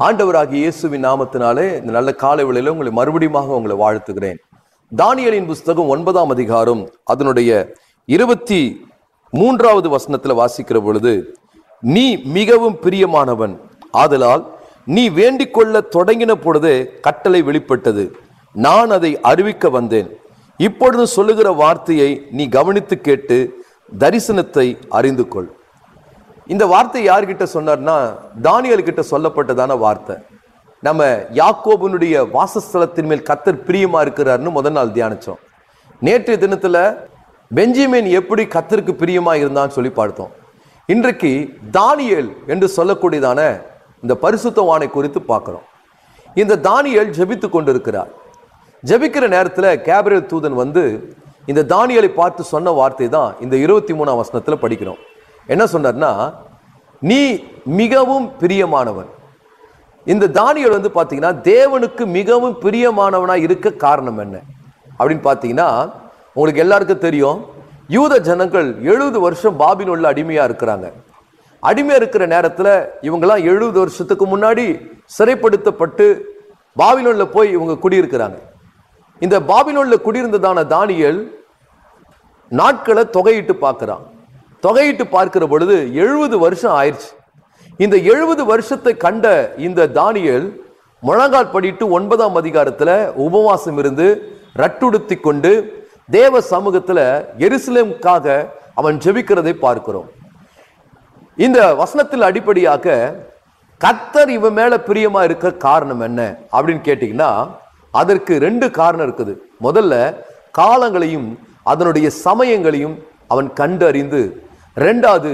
ஆண்டவராகிய இயேசுவின் நாமத்தினாலே இந்த நல்ல காலை வேளையில உங்களை மறுபடியும் உங்களை வாழ்த்துகிறேன். தானியேலின் புஸ்தகம் 9ஆம் அதிகாரம் அதனுடைய 23வது வசனத்தில் வாசிக்கிற பொழுது, நீ மிகவும் பிரியமானவன், ஆதலால் நீ வேண்டிக் கொள்ள தொடங்கின பொழுதே கட்டளை வெளிப்பட்டது, நான் அதை அறிவிக்க வந்தேன். இப்பொழுது சொல்லுகிற வார்த்தையை நீ கவனித்து கேட்டு தரிசனத்தை அறிந்து கொள். இந்த வார்த்தை யார்கிட்ட சொன்னார்னா, தானியேல் கிட்ட சொல்லப்பட்டதான வார்த்தை. நம்ம யாக்கோபுனுடைய வாசஸ்தலத்தின் மேல் கர்த்தர் பிரியமா இருக்கிறார்னு முதல் நாள் தியானிச்சோம். நேற்றைய தினத்துல பெஞ்சமின் எப்படி கர்த்தருக்கு பிரியமா இருந்தான்னு சொல்லி பார்த்தோம். இன்றைக்கு தானியேல் என்று சொல்லக்கூடியதான இந்த பரிசுத்தவானை குறித்து பார்க்கிறோம். இந்த தானியேல் ஜெபித்து கொண்டிருக்கிறார். ஜெபிக்கிற நேரத்தில் கேப்ரியேல் தூதன் வந்து இந்த தானியேலை பார்த்து சொன்ன வார்த்தை தான் இந்த 23ஆம் வசனத்தில் படிக்கிறோம். என்ன சொன்னார்னா, நீ மிகவும் பிரியமானவன். இந்த தானியேல் வந்து பார்த்தீங்கன்னா தேவனுக்கு மிகவும் பிரியமானவனாக இருக்க காரணம் என்ன அப்படின்னு பார்த்தீங்கன்னா, உங்களுக்கு எல்லாருக்கும் தெரியும், யூத ஜனங்கள் 70 வருஷம் பாபிலோன்ல அடிமையாக இருக்கிறாங்க. அடிமையாக இருக்கிற நேரத்தில் இவங்கெல்லாம் 70 வருஷத்துக்கு முன்னாடி சிறைப்படுத்தப்பட்டு பாபிலோன்ல போய் இவங்க குடியிருக்கிறாங்க. இந்த பாபிலோன்ல குடியிருந்ததான தானியேல் நாட்களை தொகையிட்டு பார்க்கிறான். தொகையிட்டு பார்க்கிற பொழுது 70 வருஷம் ஆயிடுச்சு. இந்த 70 வருஷத்தை கண்ட இந்த தானியேல் முழங்கால் படிட்டு 9ஆம் அதிகாரத்துல உபவாசம் இருந்து ரட்டுடுத்தி கொண்டு தேவ சமூகத்துல எருசலேமுக்காக அவன் ஜெபிக்கிறதை பார்க்கிறோம். இந்த வசனத்தில் அடிப்படையாக கர்த்தர் இவன் மேல பிரியமா இருக்க காரணம் என்ன அப்படின்னு கேட்டீங்கன்னா, அதற்கு 2 காரணம் இருக்குது. முதல்ல காலங்களையும் அதனுடைய சமயங்களையும் அவன் கண்டறிந்து, 2வது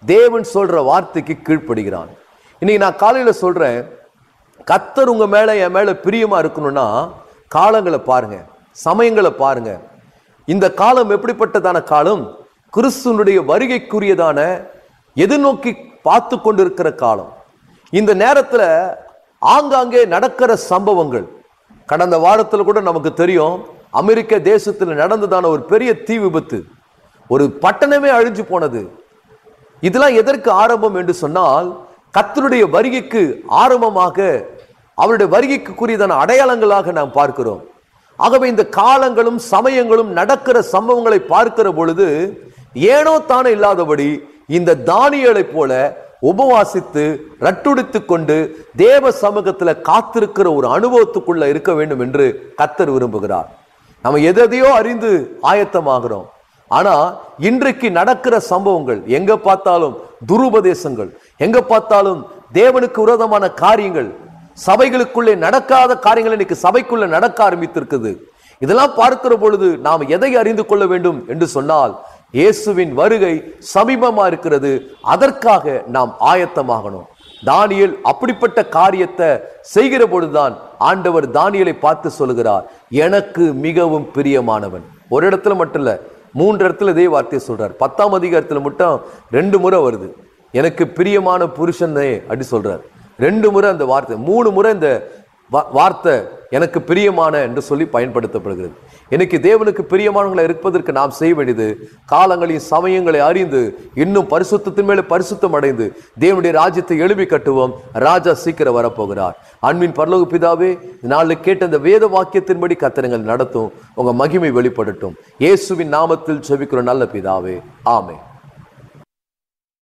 தேவன் சொல்ற வார்த்தைக்கு கீழ்ப்படுகிறான். இன்னைக்கு நான் காலையில சொல்றேன், கர்த்தர் உங்க மேல என் மேல பிரியமா இருக்கணும்னா காலங்களை பாருங்க, சமயங்களை பாருங்க. இந்த காலம் எப்படிப்பட்டதான காலம்? கிறிஸ்துவனுடைய வருகைக்குரியதான எதிர்நோக்கி பார்த்து கொண்டிருக்கிற காலம். இந்த நேரத்துல ஆங்காங்கே நடக்கிற சம்பவங்கள், கடந்த வாரத்தில் கூட நமக்கு தெரியும், அமெரிக்க தேசத்தில் நடந்ததான ஒரு பெரிய தீ விபத்து, ஒரு பட்டணமே அழிஞ்சு போனது. இதெல்லாம் எதற்கு ஆரம்பம் என்று சொன்னால், கர்த்தருடைய வருகைக்கு ஆரம்பமாக, அவருடைய வருகைக்கு கூறியதான அடையாளங்களாக நாம் பார்க்கிறோம். ஆகவே இந்த காலங்களும் சமயங்களும் நடக்கிற சம்பவங்களை பார்க்கிற பொழுது ஏனோ தானே இல்லாதபடி இந்த தானியேலை போல உபவாசித்து ரட்டுடித்து கொண்டு தேவ சமூகத்துல காத்திருக்கிற ஒரு அனுபவத்துக்குள்ள இருக்க வேண்டும் என்று கர்த்தர் விரும்புகிறார். நம்ம எதையோ அறிந்து ஆயத்தமாகிறோம். ஆனா இன்றைக்கு நடக்கிற சம்பவங்கள், எங்க பார்த்தாலும் துருபதேசங்கள், எங்க பார்த்தாலும் தேவனுக்கு விரோதமான காரியங்கள், சபைகளுக்குள்ளே நடக்காத காரியங்கள் இன்னைக்கு சபைக்குள்ள நடக்க ஆரம்பித்திருக்குது. இதெல்லாம் பார்க்கிற பொழுது நாம் எதை அறிந்து கொள்ள வேண்டும் என்று சொன்னால், இயேசுவின் வருகை சமீபமா இருக்கிறது. அதற்காக நாம் ஆயத்தமாகணும். தானியேல் அப்படிப்பட்ட காரியத்தை செய்கிற பொழுதுதான் ஆண்டவர் தானியேலை பார்த்து சொல்லுகிறார், எனக்கு மிகவும் பிரியமானவன். ஒரு இடத்துல மட்டும் இல்ல, 3 இடத்துல இதே வார்த்தையை சொல்றார். 10ஆம் அதிகாரத்துல மட்டும் 2 முறை வருது, எனக்கு பிரியமான புருஷனே அப்படி சொல்றார். 2 முறை அந்த வார்த்தை, 3 முறை இந்த வார்த்தை எனக்கு பிரியமான என்று சொல்லி பயன்படுத்தப்படுகிறது. எனக்கு தேவனுக்கு பிரியமானவங்களை இருப்பதற்கு நாம் செய்ய வேண்டியது, காலங்களின் சமயங்களை அறிந்து இன்னும் பரிசுத்தத்தின் மேலே பரிசுத்தம் அடைந்து தேவனுடைய ராஜ்யத்தை எழுப்பி கட்டுவோம். ராஜா சீக்கிரம் வரப்போகிறார். அன்பின் பரலோக பிதாவே, நாளில் கேட்ட இந்த வேத வாக்கியத்தின்படி கர்த்தர் நடத்தும், உங்க மகிமை வெளிப்படட்டும். இயேசுவின் நாமத்தில் ஜெபிக்கிறோம் நல்ல பிதாவே, ஆமென்.